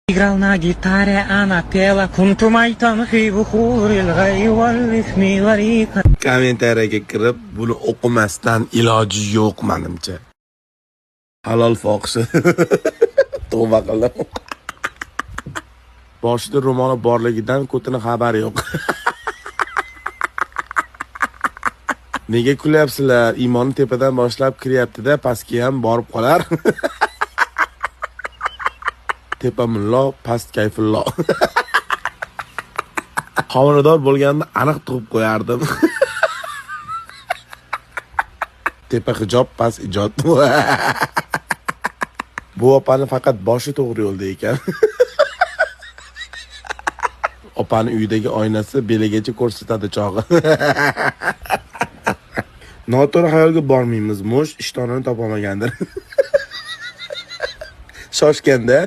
Играл на гитаре, она пела «Кунту майтан хибу хурил гайвал исми ларика». Kommentariyaga kirib, buni o'qimasdan iloji yo'q menimcha. Halol fohishi. Tavba qildim. Boshida ro'moli borligidan ko'tini xabari yo'q. Nega kulyapsizlar? Iymonni tepadan boshlab kiryapti-da, pastga ham borib qolar. Tepa mullo, past kayfullo. Homilador bo'lganimda aniq tug'ib qo'yardim. Tepa hijob, past ijod. Bu opani faqat boshi to'g'ri yo'lda ekan. Opani uyidagi oynasi beligacha ko'rsatadi chog'i. Noto'g'ri xayolga bormaymiz. Mo'sh ishtonini topolmagandir. Shoshganda